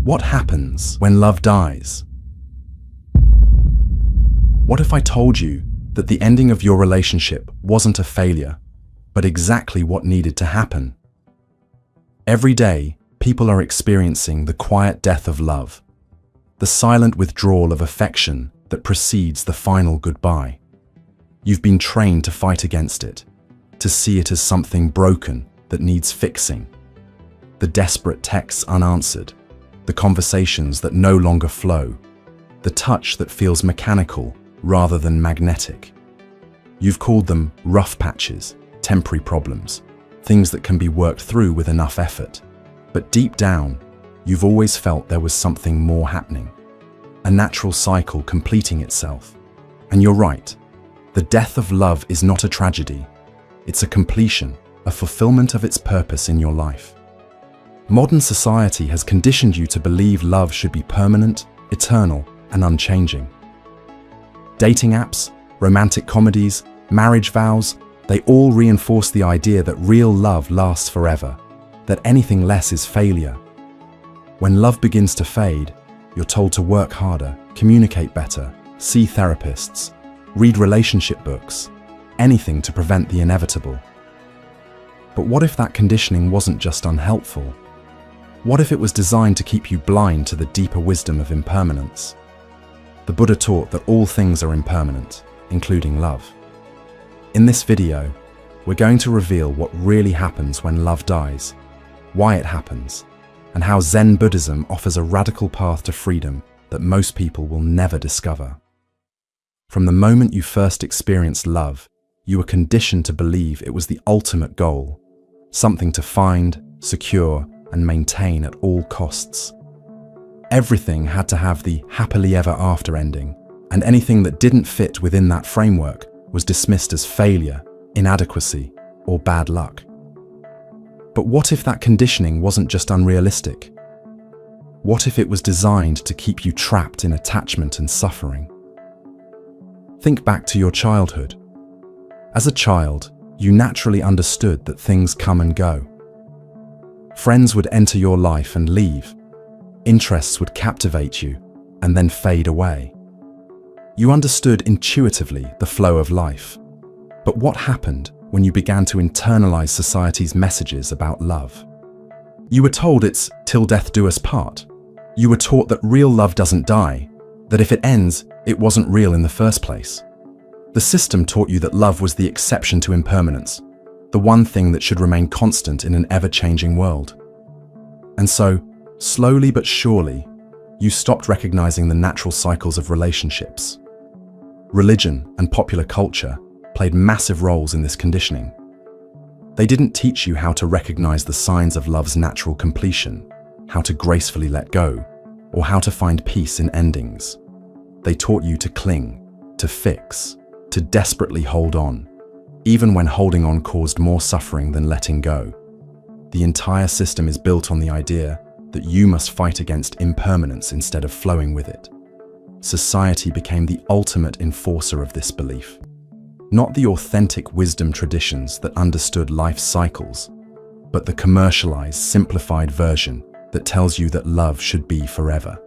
What happens when love dies? What if I told you that the ending of your relationship wasn't a failure, but exactly what needed to happen? Every day, people are experiencing the quiet death of love, the silent withdrawal of affection that precedes the final goodbye. You've been trained to fight against it, to see it as something broken that needs fixing. The desperate texts unanswered, the conversations that no longer flow, the touch that feels mechanical rather than magnetic. You've called them rough patches, temporary problems, things that can be worked through with enough effort. But deep down, you've always felt there was something more happening, a natural cycle completing itself. And you're right, the death of love is not a tragedy. It's a completion, a fulfillment of its purpose in your life. Modern society has conditioned you to believe love should be permanent, eternal, and unchanging. Dating apps, romantic comedies, marriage vows, they all reinforce the idea that real love lasts forever, that anything less is failure. When love begins to fade, you're told to work harder, communicate better, see therapists, read relationship books, anything to prevent the inevitable. But what if that conditioning wasn't just unhelpful? What if it was designed to keep you blind to the deeper wisdom of impermanence? The Buddha taught that all things are impermanent, including love. In this video, we're going to reveal what really happens when love dies, why it happens, and how Zen Buddhism offers a radical path to freedom that most people will never discover. From the moment you first experienced love, you were conditioned to believe it was the ultimate goal, something to find, secure, and maintain at all costs. Everything had to have the happily ever after ending, and anything that didn't fit within that framework was dismissed as failure, inadequacy, or bad luck. But what if that conditioning wasn't just unrealistic? What if it was designed to keep you trapped in attachment and suffering? Think back to your childhood. As a child, you naturally understood that things come and go. Friends would enter your life and leave. Interests would captivate you and then fade away. You understood intuitively the flow of life. But what happened when you began to internalize society's messages about love? You were told it's till death do us part. You were taught that real love doesn't die, that if it ends, it wasn't real in the first place. The system taught you that love was the exception to impermanence, the one thing that should remain constant in an ever-changing world. And so, slowly but surely, you stopped recognizing the natural cycles of relationships. Religion and popular culture played massive roles in this conditioning. They didn't teach you how to recognize the signs of love's natural completion, how to gracefully let go, or how to find peace in endings. They taught you to cling, to fix, to desperately hold on, even when holding on caused more suffering than letting go. The entire system is built on the idea that you must fight against impermanence instead of flowing with it. Society became the ultimate enforcer of this belief. Not the authentic wisdom traditions that understood life's cycles, but the commercialized, simplified version that tells you that love should be forever,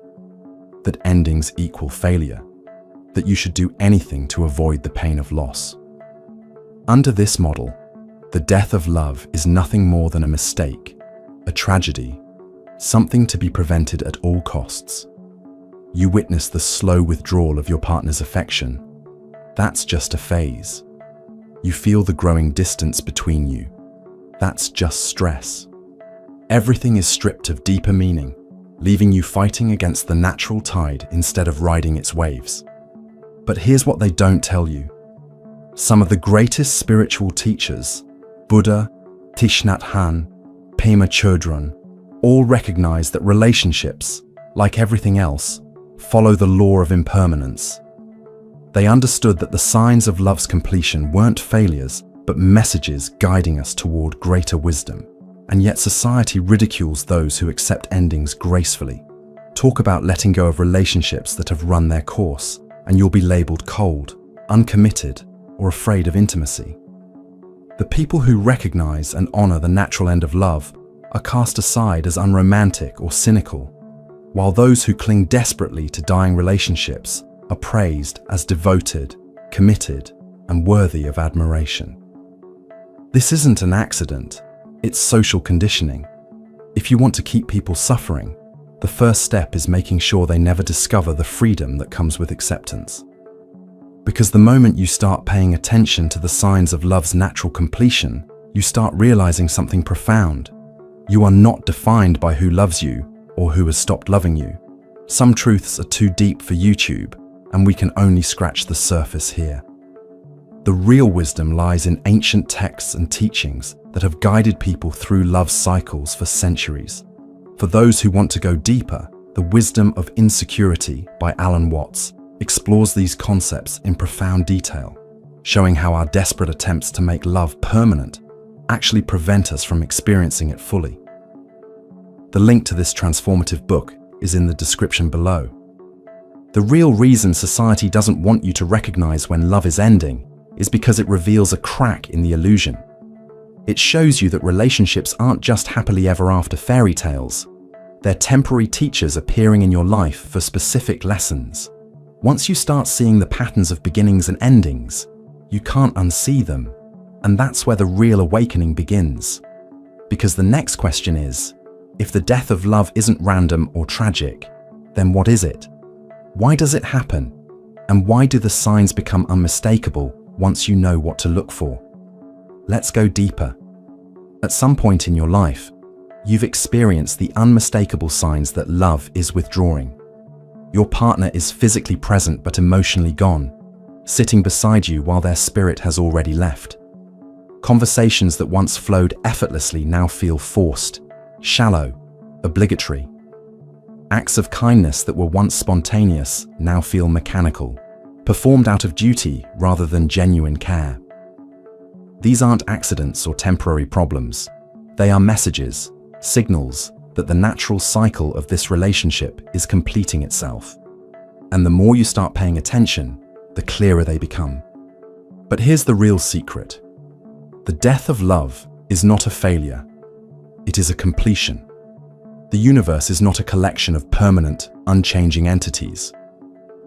that endings equal failure, that you should do anything to avoid the pain of loss. Under this model, the death of love is nothing more than a mistake, a tragedy, something to be prevented at all costs. You witness the slow withdrawal of your partner's affection. That's just a phase. You feel the growing distance between you. That's just stress. Everything is stripped of deeper meaning, leaving you fighting against the natural tide instead of riding its waves. But here's what they don't tell you. Some of the greatest spiritual teachers, Buddha, Thich Nhat Hanh, Pema Chodron, all recognize that relationships, like everything else, follow the law of impermanence. They understood that the signs of love's completion weren't failures, but messages guiding us toward greater wisdom. And yet society ridicules those who accept endings gracefully. Talk about letting go of relationships that have run their course, and you'll be labeled cold, uncommitted, or afraid of intimacy. The people who recognize and honor the natural end of love are cast aside as unromantic or cynical. while those who cling desperately to dying relationships are praised as devoted, committed, and worthy of admiration. This isn't an accident, it's social conditioning. If you want to keep people suffering, the first step is making sure they never discover the freedom that comes with acceptance. Because the moment you start paying attention to the signs of love's natural completion, you start realizing something profound. You are not defined by who loves you or who has stopped loving you. Some truths are too deep for YouTube, and we can only scratch the surface here. The real wisdom lies in ancient texts and teachings that have guided people through love's cycles for centuries. For those who want to go deeper, The Wisdom of Insecurity by Alan Watts explores these concepts in profound detail, showing how our desperate attempts to make love permanent actually prevent us from experiencing it fully. The link to this transformative book is in the description below. The real reason society doesn't want you to recognize when love is ending is because it reveals a crack in the illusion. It shows you that relationships aren't just happily ever after fairy tales. They're temporary teachers appearing in your life for specific lessons. Once you start seeing the patterns of beginnings and endings, you can't unsee them, and that's where the real awakening begins. Because the next question is, if the death of love isn't random or tragic, then what is it? Why does it happen? And why do the signs become unmistakable once you know what to look for? Let's go deeper. At some point in your life, you've experienced the unmistakable signs that love is withdrawing. Your partner is physically present but emotionally gone, sitting beside you while their spirit has already left. Conversations that once flowed effortlessly now feel forced, shallow, obligatory. Acts of kindness that were once spontaneous now feel mechanical, performed out of duty rather than genuine care. These aren't accidents or temporary problems. They are messages, signals that the natural cycle of this relationship is completing itself. And the more you start paying attention, the clearer they become. But here's the real secret. The death of love is not a failure. It is a completion. The universe is not a collection of permanent, unchanging entities.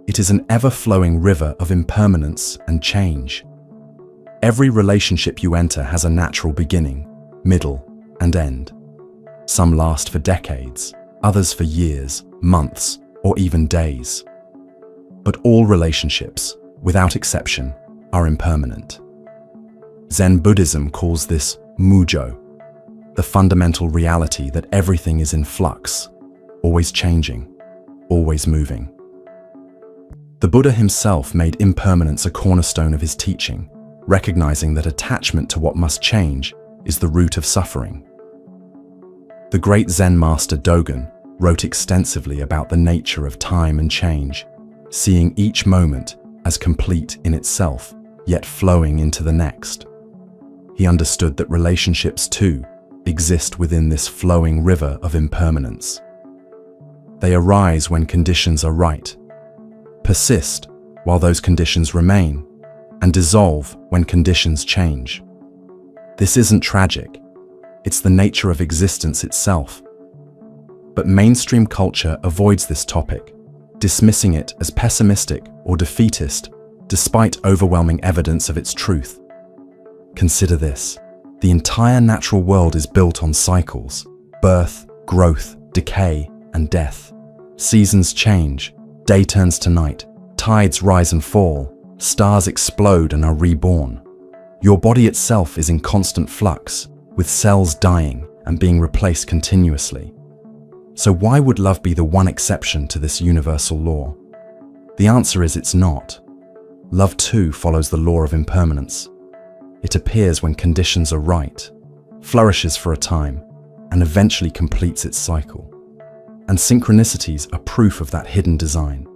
It is an ever-flowing river of impermanence and change. Every relationship you enter has a natural beginning, middle, and end. Some last for decades, others for years, months, or even days. But all relationships, without exception, are impermanent. Zen Buddhism calls this mujo, the fundamental reality that everything is in flux, always changing, always moving. The Buddha himself made impermanence a cornerstone of his teaching, recognizing that attachment to what must change is the root of suffering. The great Zen master Dogen wrote extensively about the nature of time and change, seeing each moment as complete in itself, yet flowing into the next. He understood that relationships, too, exist within this flowing river of impermanence. They arise when conditions are right, persist while those conditions remain, and dissolve when conditions change. This isn't tragic. It's the nature of existence itself. But mainstream culture avoids this topic, dismissing it as pessimistic or defeatist, despite overwhelming evidence of its truth. Consider this. The entire natural world is built on cycles: birth, growth, decay, and death. Seasons change, day turns to night, tides rise and fall, stars explode and are reborn. Your body itself is in constant flux, with cells dying and being replaced continuously. So why would love be the one exception to this universal law? The answer is it's not. Love too follows the law of impermanence. It appears when conditions are right, flourishes for a time, and eventually completes its cycle. And synchronicities are proof of that hidden design.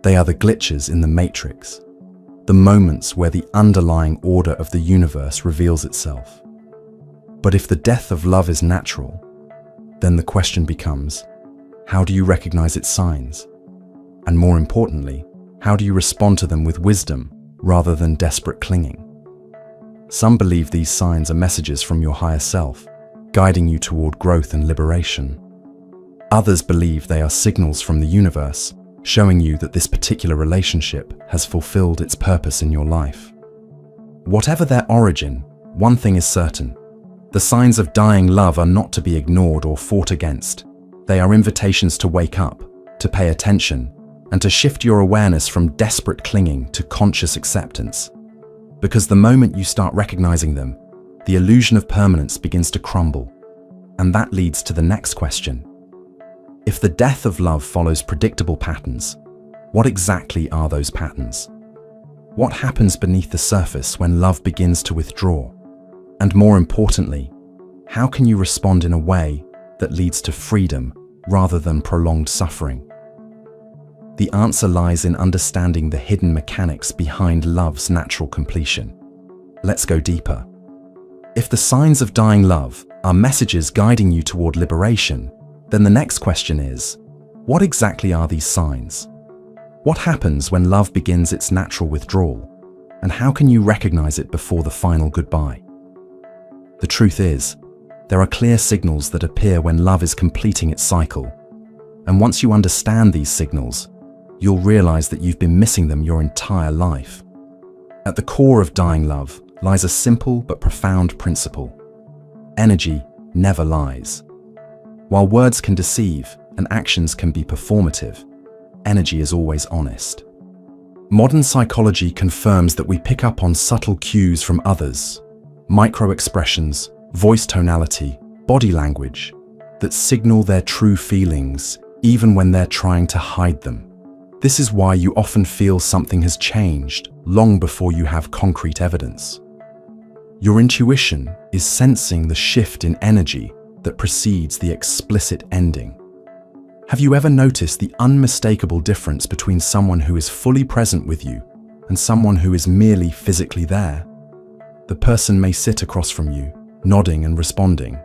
They are the glitches in the matrix, the moments where the underlying order of the universe reveals itself. But if the death of love is natural, then the question becomes, how do you recognize its signs? And more importantly, how do you respond to them with wisdom rather than desperate clinging? Some believe these signs are messages from your higher self, guiding you toward growth and liberation. Others believe they are signals from the universe, showing you that this particular relationship has fulfilled its purpose in your life. Whatever their origin, one thing is certain. The signs of dying love are not to be ignored or fought against. They are invitations to wake up, to pay attention, and to shift your awareness from desperate clinging to conscious acceptance. Because the moment you start recognizing them, the illusion of permanence begins to crumble. And that leads to the next question. If the death of love follows predictable patterns, what exactly are those patterns? What happens beneath the surface when love begins to withdraw? And more importantly, how can you respond in a way that leads to freedom rather than prolonged suffering? The answer lies in understanding the hidden mechanics behind love's natural completion. Let's go deeper. If the signs of dying love are messages guiding you toward liberation, then the next question is, what exactly are these signs? What happens when love begins its natural withdrawal? And how can you recognize it before the final goodbye? The truth is, there are clear signals that appear when love is completing its cycle. And once you understand these signals, you'll realize that you've been missing them your entire life. At the core of dying love lies a simple but profound principle. Energy never lies. While words can deceive and actions can be performative, energy is always honest. Modern psychology confirms that we pick up on subtle cues from others, micro-expressions, voice tonality, body language, that signal their true feelings even when they're trying to hide them. This is why you often feel something has changed long before you have concrete evidence. Your intuition is sensing the shift in energy that precedes the explicit ending. Have you ever noticed the unmistakable difference between someone who is fully present with you and someone who is merely physically there? The person may sit across from you, nodding and responding,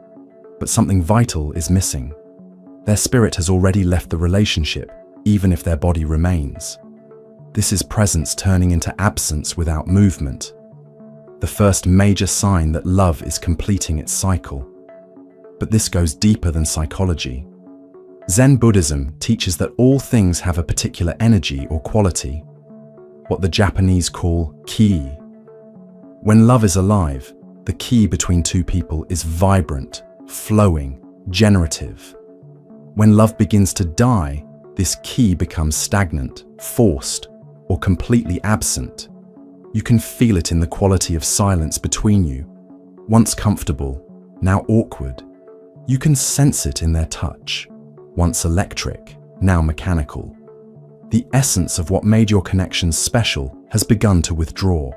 but something vital is missing. Their spirit has already left the relationship, even if their body remains. This is presence turning into absence without movement. The first major sign that love is completing its cycle. But this goes deeper than psychology. Zen Buddhism teaches that all things have a particular energy or quality, what the Japanese call ki. When love is alive, the ki between two people is vibrant, flowing, generative. When love begins to die, this ki becomes stagnant, forced, or completely absent. You can feel it in the quality of silence between you, once comfortable, now awkward. You can sense it in their touch, once electric, now mechanical. The essence of what made your connections special has begun to withdraw.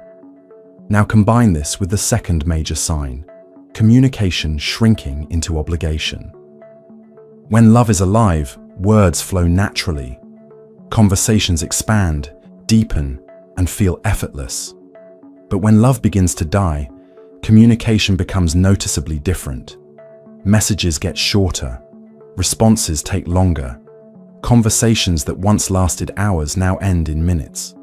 Now combine this with the second major sign, communication shrinking into obligation. When love is alive, words flow naturally. Conversations expand, deepen, and feel effortless. But when love begins to die, communication becomes noticeably different. Messages get shorter. Responses take longer. Conversations that once lasted hours now end in minutes.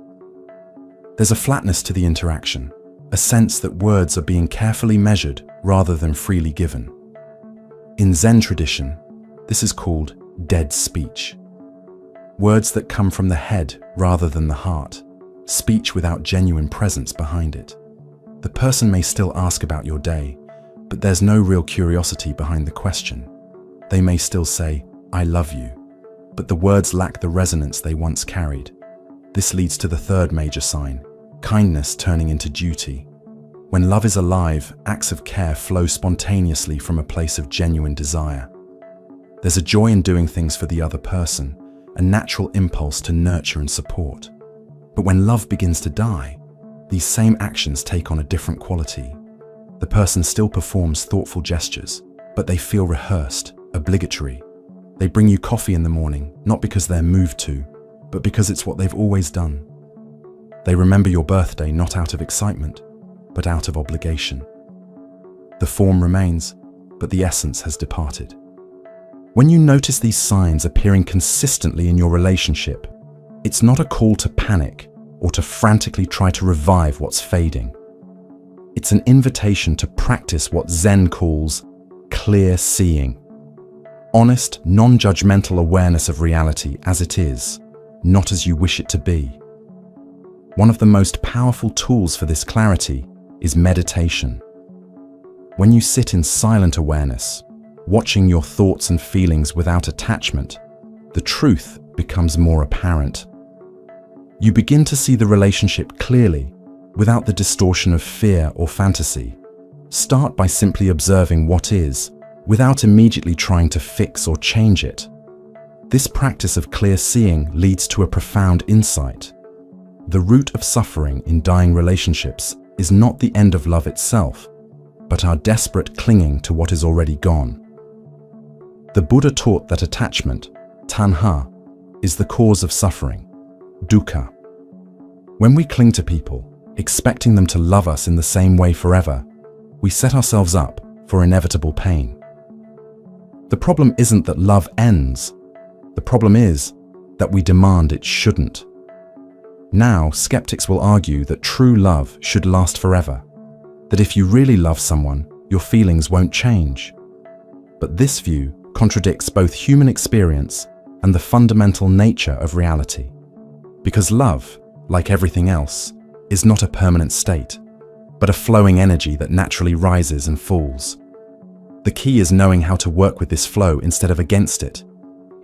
There's a flatness to the interaction, a sense that words are being carefully measured rather than freely given. In Zen tradition, this is called dead speech. Words that come from the head rather than the heart, speech without genuine presence behind it. The person may still ask about your day, but there's no real curiosity behind the question. They may still say, "I love you," but the words lack the resonance they once carried. This leads to the third major sign, kindness turning into duty. When love is alive, acts of care flow spontaneously from a place of genuine desire. There's a joy in doing things for the other person, a natural impulse to nurture and support. But when love begins to die, these same actions take on a different quality. The person still performs thoughtful gestures, but they feel rehearsed, obligatory. They bring you coffee in the morning, not because they're moved to, but because it's what they've always done. They remember your birthday not out of excitement, but out of obligation. The form remains, but the essence has departed. When you notice these signs appearing consistently in your relationship, it's not a call to panic or to frantically try to revive what's fading. It's an invitation to practice what Zen calls clear seeing. honest, non-judgmental awareness of reality as it is, not as you wish it to be. One of the most powerful tools for this clarity is meditation. When you sit in silent awareness, watching your thoughts and feelings without attachment, the truth becomes more apparent. You begin to see the relationship clearly, without the distortion of fear or fantasy. Start by simply observing what is, without immediately trying to fix or change it. This practice of clear seeing leads to a profound insight. The root of suffering in dying relationships is not the end of love itself, but our desperate clinging to what is already gone. The Buddha taught that attachment, tanha, is the cause of suffering, dukkha. When we cling to people, expecting them to love us in the same way forever, we set ourselves up for inevitable pain. The problem isn't that love ends. The problem is that we demand it shouldn't. Now, skeptics will argue that true love should last forever, that if you really love someone, your feelings won't change. But this view contradicts both human experience and the fundamental nature of reality. Because love, like everything else, is not a permanent state, but a flowing energy that naturally rises and falls. The key is knowing how to work with this flow instead of against it,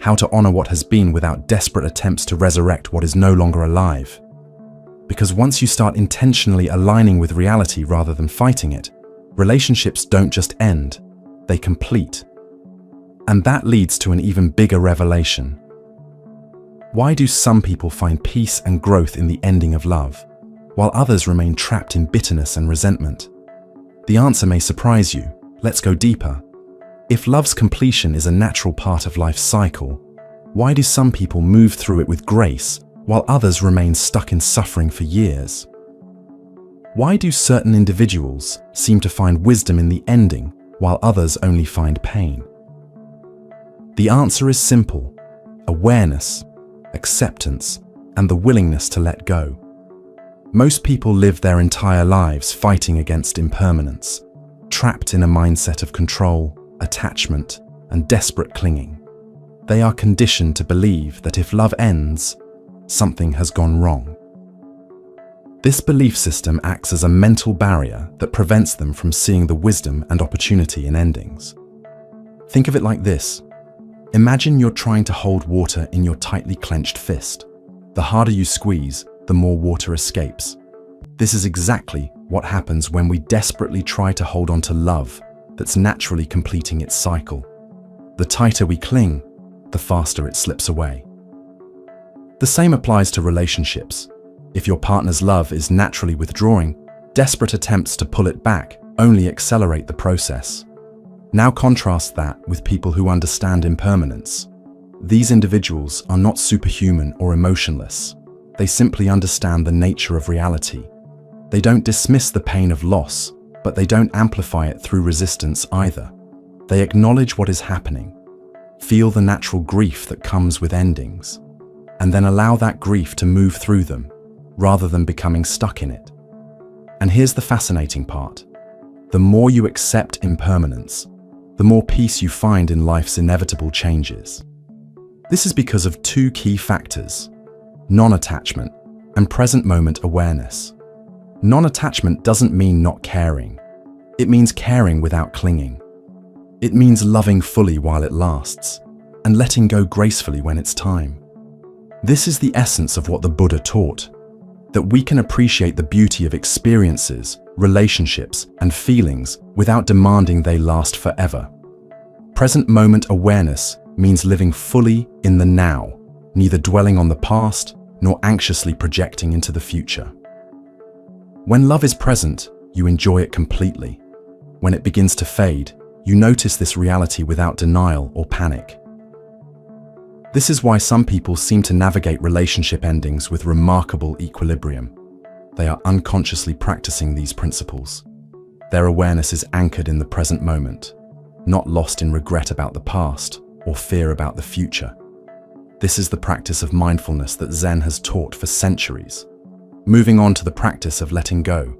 how to honor what has been without desperate attempts to resurrect what is no longer alive. Because once you start intentionally aligning with reality rather than fighting it, relationships don't just end, they complete. And that leads to an even bigger revelation. Why do some people find peace and growth in the ending of love, while others remain trapped in bitterness and resentment? The answer may surprise you. Let's go deeper. If love's completion is a natural part of life's cycle, why do some people move through it with grace, while others remain stuck in suffering for years? Why do certain individuals seem to find wisdom in the ending, while others only find pain? The answer is simple: awareness, acceptance, and the willingness to let go. Most people live their entire lives fighting against impermanence, trapped in a mindset of control, attachment, and desperate clinging. They are conditioned to believe that if love ends, something has gone wrong. This belief system acts as a mental barrier that prevents them from seeing the wisdom and opportunity in endings. Think of it like this. Imagine you're trying to hold water in your tightly clenched fist. The harder you squeeze, the more water escapes. This is exactly what happens when we desperately try to hold on to love that's naturally completing its cycle. The tighter we cling, the faster it slips away. The same applies to relationships. If your partner's love is naturally withdrawing, desperate attempts to pull it back only accelerate the process. Now contrast that with people who understand impermanence. These individuals are not superhuman or emotionless. They simply understand the nature of reality. They don't dismiss the pain of loss, but they don't amplify it through resistance either. They acknowledge what is happening, feel the natural grief that comes with endings, and then allow that grief to move through them, rather than becoming stuck in it. And here's the fascinating part. The more you accept impermanence, the more peace you find in life's inevitable changes. This is because of two key factors: non-attachment and present moment awareness. Non-attachment doesn't mean not caring. It means caring without clinging. It means loving fully while it lasts, and letting go gracefully when it's time. This is the essence of what the Buddha taught, that we can appreciate the beauty of experiences, relationships, and feelings without demanding they last forever. Present moment awareness means living fully in the now, neither dwelling on the past nor anxiously projecting into the future. When love is present, you enjoy it completely. When it begins to fade, you notice this reality without denial or panic. This is why some people seem to navigate relationship endings with remarkable equilibrium. They are unconsciously practicing these principles. Their awareness is anchored in the present moment, not lost in regret about the past or fear about the future. This is the practice of mindfulness that Zen has taught for centuries. Moving on to the practice of letting go.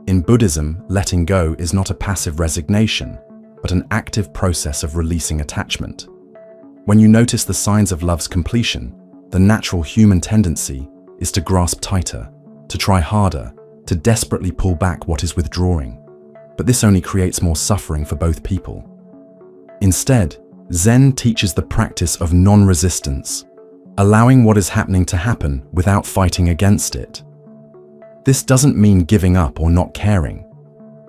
In Buddhism, letting go is not a passive resignation, but an active process of releasing attachment. When you notice the signs of love's completion, the natural human tendency is to grasp tighter, to try harder, to desperately pull back what is withdrawing. But this only creates more suffering for both people. Instead, Zen teaches the practice of non-resistance, allowing what is happening to happen without fighting against it. This doesn't mean giving up or not caring.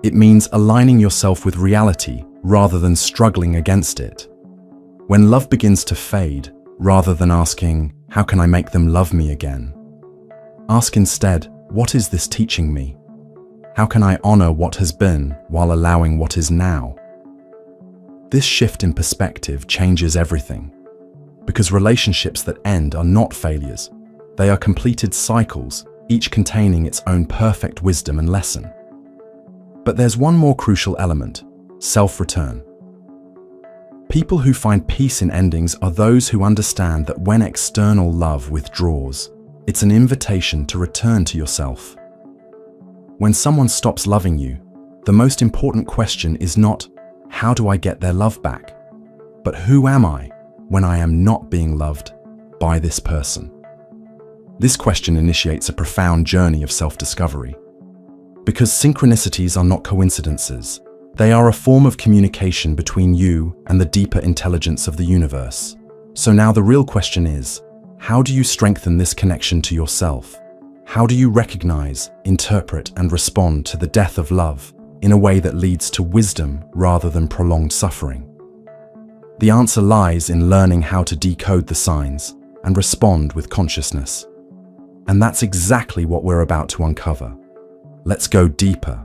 It means aligning yourself with reality rather than struggling against it. When love begins to fade, rather than asking, "How can I make them love me again?" ask instead, "What is this teaching me? How can I honor what has been while allowing what is now?" This shift in perspective changes everything, because relationships that end are not failures. They are completed cycles, each containing its own perfect wisdom and lesson. But there's one more crucial element: self-return. People who find peace in endings are those who understand that when external love withdraws, it's an invitation to return to yourself. When someone stops loving you, the most important question is not, "How do I get their love back?" but "Who am I when I am not being loved by this person?" This question initiates a profound journey of self-discovery. Because synchronicities are not coincidences, they are a form of communication between you and the deeper intelligence of the universe. So now the real question is, how do you strengthen this connection to yourself? How do you recognize, interpret, and respond to the death of love in a way that leads to wisdom rather than prolonged suffering? The answer lies in learning how to decode the signs and respond with consciousness. And that's exactly what we're about to uncover. Let's go deeper.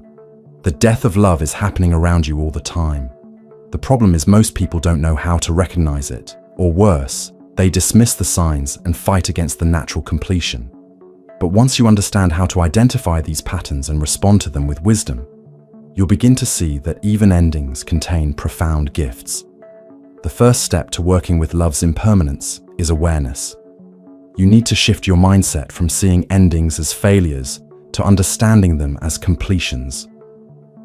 The death of love is happening around you all the time. The problem is most people don't know how to recognize it, or worse, they dismiss the signs and fight against the natural completion. But once you understand how to identify these patterns and respond to them with wisdom, you'll begin to see that even endings contain profound gifts. The first step to working with love's impermanence is awareness. You need to shift your mindset from seeing endings as failures to understanding them as completions.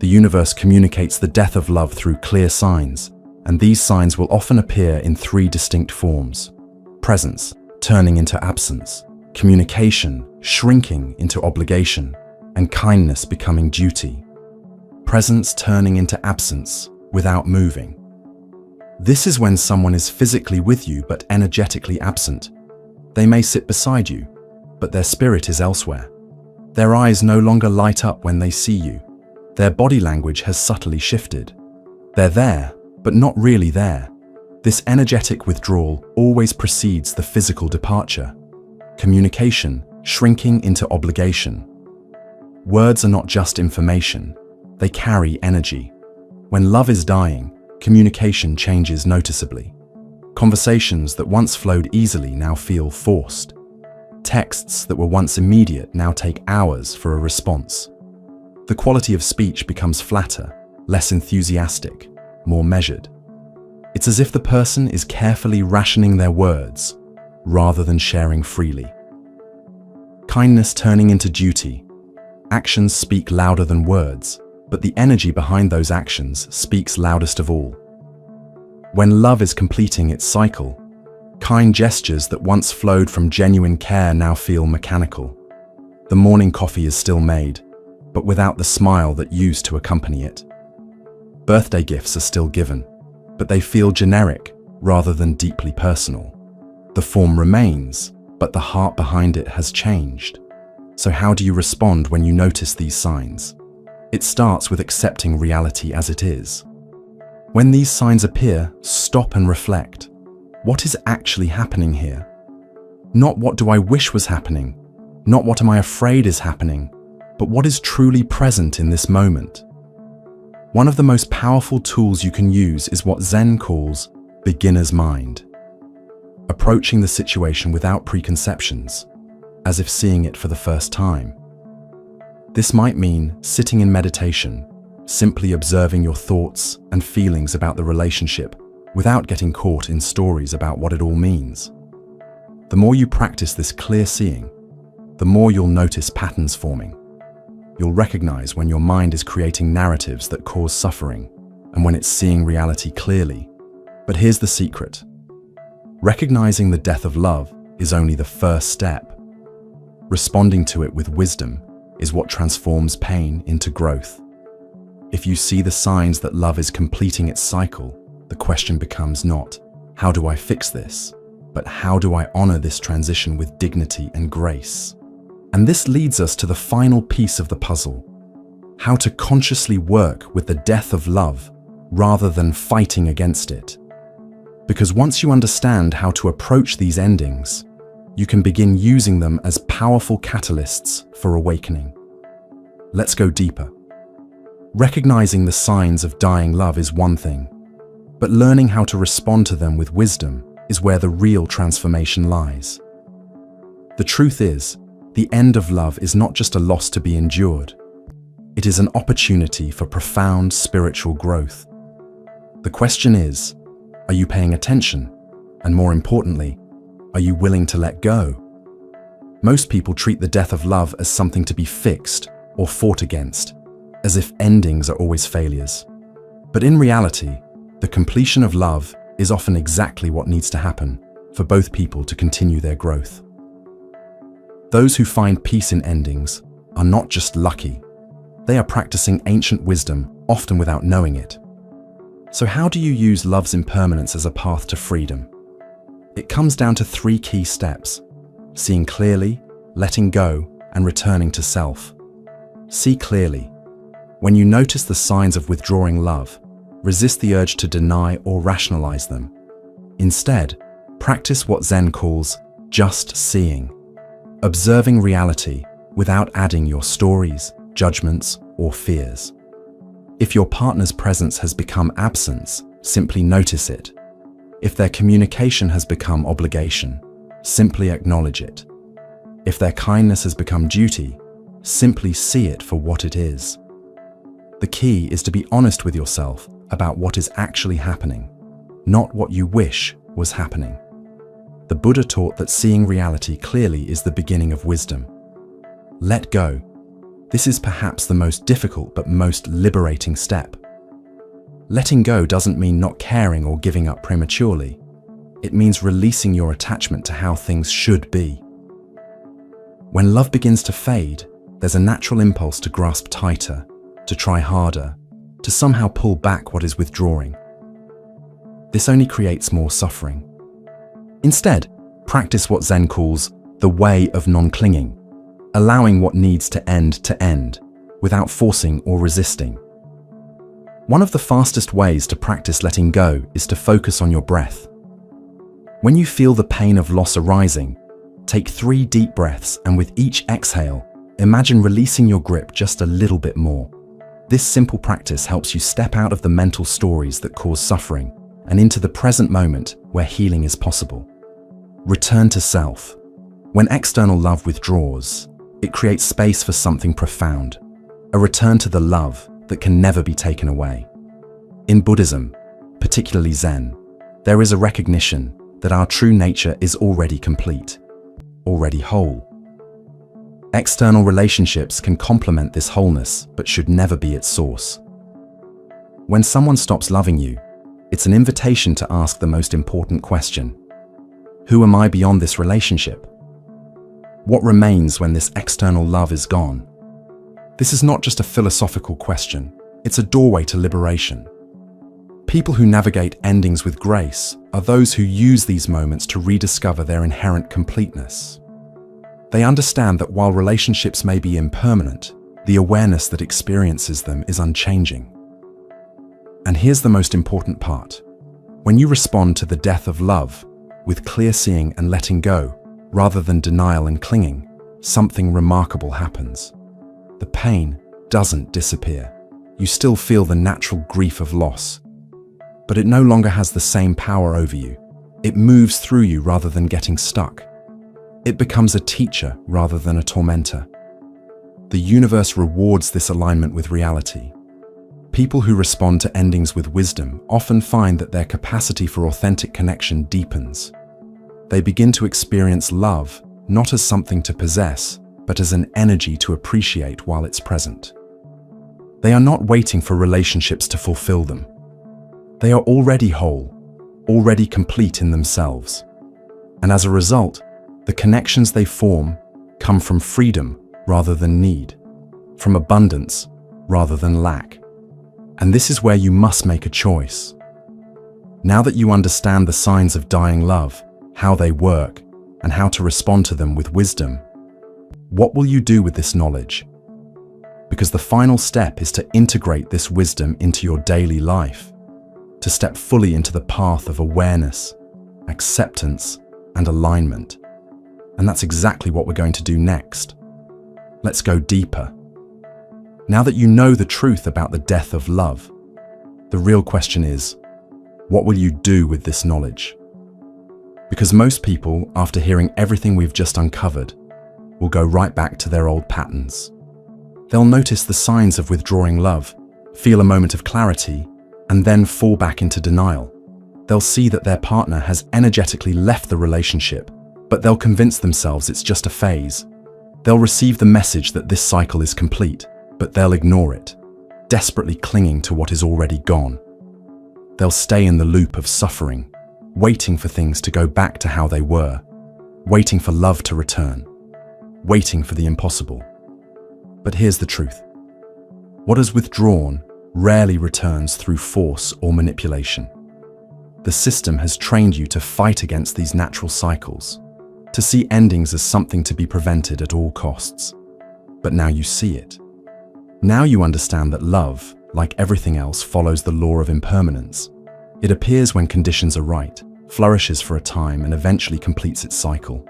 The universe communicates the death of love through clear signs, and these signs will often appear in three distinct forms: presence, turning into absence; communication, shrinking into obligation; and kindness becoming duty. Presence turning into absence without moving. This is when someone is physically with you but energetically absent. They may sit beside you, but their spirit is elsewhere. Their eyes no longer light up when they see you. Their body language has subtly shifted. They're there, but not really there. This energetic withdrawal always precedes the physical departure. Communication, shrinking into obligation. Words are not just information, they carry energy. When love is dying, communication changes noticeably. Conversations that once flowed easily now feel forced. Texts that were once immediate now take hours for a response. The quality of speech becomes flatter, less enthusiastic, more measured. It's as if the person is carefully rationing their words, rather than sharing freely. Kindness turning into duty. Actions speak louder than words, but the energy behind those actions speaks loudest of all. When love is completing its cycle, kind gestures that once flowed from genuine care now feel mechanical. The morning coffee is still made, but without the smile that used to accompany it. Birthday gifts are still given, but they feel generic rather than deeply personal. The form remains, but the heart behind it has changed. So how do you respond when you notice these signs? It starts with accepting reality as it is. When these signs appear, stop and reflect. What is actually happening here? Not what do I wish was happening, not what am I afraid is happening, but what is truly present in this moment. One of the most powerful tools you can use is what Zen calls beginner's mind. Approaching the situation without preconceptions, as if seeing it for the first time. This might mean sitting in meditation, simply observing your thoughts and feelings about the relationship without getting caught in stories about what it all means. The more you practice this clear seeing, the more you'll notice patterns forming. You'll recognize when your mind is creating narratives that cause suffering and when it's seeing reality clearly. But here's the secret. Recognizing the death of love is only the first step. Responding to it with wisdom is what transforms pain into growth. If you see the signs that love is completing its cycle, the question becomes not, how do I fix this? But how do I honor this transition with dignity and grace? And this leads us to the final piece of the puzzle: how to consciously work with the death of love rather than fighting against it. Because once you understand how to approach these endings, you can begin using them as powerful catalysts for awakening. Let's go deeper. Recognizing the signs of dying love is one thing, but learning how to respond to them with wisdom is where the real transformation lies. The truth is, the end of love is not just a loss to be endured. It is an opportunity for profound spiritual growth. The question is, are you paying attention? And more importantly, are you willing to let go? Most people treat the death of love as something to be fixed or fought against, as if endings are always failures. But in reality, the completion of love is often exactly what needs to happen for both people to continue their growth. Those who find peace in endings are not just lucky, they are practicing ancient wisdom, often without knowing it. So how do you use love's impermanence as a path to freedom? It comes down to 3 key steps: seeing clearly, letting go, and returning to self. See clearly. When you notice the signs of withdrawing love, resist the urge to deny or rationalize them. Instead, practice what Zen calls just seeing, observing reality without adding your stories, judgments, or fears. If your partner's presence has become absence, simply notice it. If their communication has become obligation, simply acknowledge it. If their kindness has become duty, simply see it for what it is. The key is to be honest with yourself about what is actually happening, not what you wish was happening. The Buddha taught that seeing reality clearly is the beginning of wisdom. Let go. This is perhaps the most difficult but most liberating step. Letting go doesn't mean not caring or giving up prematurely. It means releasing your attachment to how things should be. When love begins to fade, there's a natural impulse to grasp tighter, to try harder, to somehow pull back what is withdrawing. This only creates more suffering. Instead, practice what Zen calls the way of non-clinging, allowing what needs to end without forcing or resisting. One of the fastest ways to practice letting go is to focus on your breath. When you feel the pain of loss arising, take 3 deep breaths, and with each exhale, imagine releasing your grip just a little bit more. This simple practice helps you step out of the mental stories that cause suffering and into the present moment where healing is possible. Return to self. When external love withdraws, it creates space for something profound, a return to the love that can never be taken away. In Buddhism, particularly Zen, there is a recognition that our true nature is already complete, already whole. External relationships can complement this wholeness, but should never be its source. When someone stops loving you, it's an invitation to ask the most important question: who am I beyond this relationship? What remains when this external love is gone? This is not just a philosophical question, it's a doorway to liberation. People who navigate endings with grace are those who use these moments to rediscover their inherent completeness. They understand that while relationships may be impermanent, the awareness that experiences them is unchanging. And here's the most important part. When you respond to the death of love with clear seeing and letting go, rather than denial and clinging, something remarkable happens. The pain doesn't disappear. You still feel the natural grief of loss, but it no longer has the same power over you. It moves through you rather than getting stuck. It becomes a teacher rather than a tormentor. The universe rewards this alignment with reality. People who respond to endings with wisdom often find that their capacity for authentic connection deepens. They begin to experience love not as something to possess, but as an energy to appreciate while it's present. They are not waiting for relationships to fulfill them. They are already whole, already complete in themselves. And as a result, the connections they form come from freedom rather than need, from abundance rather than lack. And this is where you must make a choice. Now that you understand the signs of dying love, how they work, and how to respond to them with wisdom, what will you do with this knowledge? Because the final step is to integrate this wisdom into your daily life, to step fully into the path of awareness, acceptance, and alignment. And that's exactly what we're going to do next. Let's go deeper. Now that you know the truth about the death of love, the real question is, what will you do with this knowledge? Because most people, after hearing everything we've just uncovered, will go right back to their old patterns. They'll notice the signs of withdrawing love, feel a moment of clarity, and then fall back into denial. They'll see that their partner has energetically left the relationship, but they'll convince themselves it's just a phase. They'll receive the message that this cycle is complete, but they'll ignore it, desperately clinging to what is already gone. They'll stay in the loop of suffering, waiting for things to go back to how they were, waiting for love to return, waiting for the impossible. But here's the truth. What is withdrawn rarely returns through force or manipulation. The system has trained you to fight against these natural cycles, to see endings as something to be prevented at all costs. But now you see it. Now you understand that love, like everything else, follows the law of impermanence. It appears when conditions are right, flourishes for a time, and eventually completes its cycle.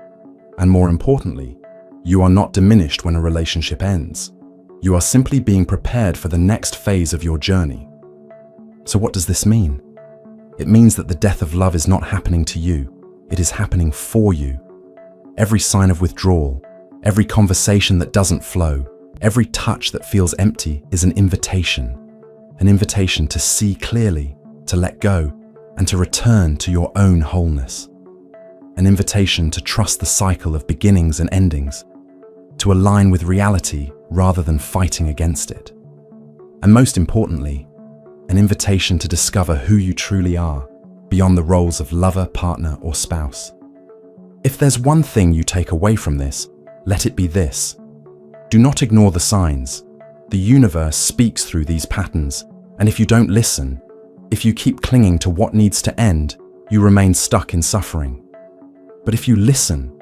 And more importantly, you are not diminished when a relationship ends. You are simply being prepared for the next phase of your journey. So what does this mean? It means that the death of love is not happening to you. It is happening for you. Every sign of withdrawal, every conversation that doesn't flow, every touch that feels empty is an invitation to see clearly, to let go, and to return to your own wholeness. An invitation to trust the cycle of beginnings and endings, to align with reality rather than fighting against it. And most importantly, an invitation to discover who you truly are, beyond the roles of lover, partner, or spouse. If there's one thing you take away from this, let it be this. Do not ignore the signs. The universe speaks through these patterns, and if you don't listen, if you keep clinging to what needs to end, you remain stuck in suffering. But if you listen,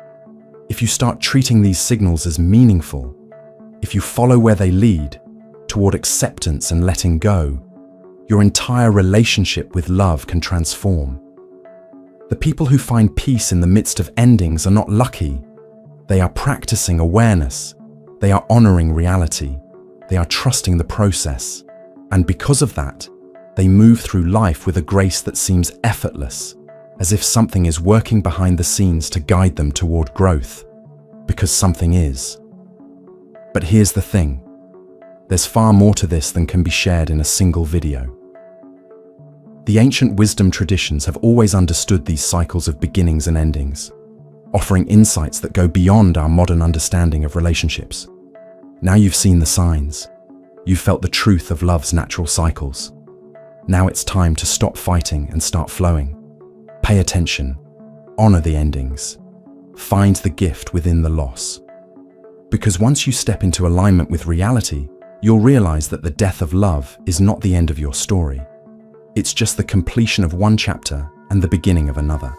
if you start treating these signals as meaningful, if you follow where they lead, toward acceptance and letting go, your entire relationship with love can transform. The people who find peace in the midst of endings are not lucky. They are practicing awareness. They are honoring reality. They are trusting the process. And because of that, they move through life with a grace that seems effortless, as if something is working behind the scenes to guide them toward growth, because something is. But here's the thing. There's far more to this than can be shared in a single video. The ancient wisdom traditions have always understood these cycles of beginnings and endings, offering insights that go beyond our modern understanding of relationships. Now you've seen the signs. You've felt the truth of love's natural cycles. Now it's time to stop fighting and start flowing. Pay attention. Honor the endings. Find the gift within the loss. Because once you step into alignment with reality, you'll realize that the death of love is not the end of your story. It's just the completion of one chapter and the beginning of another.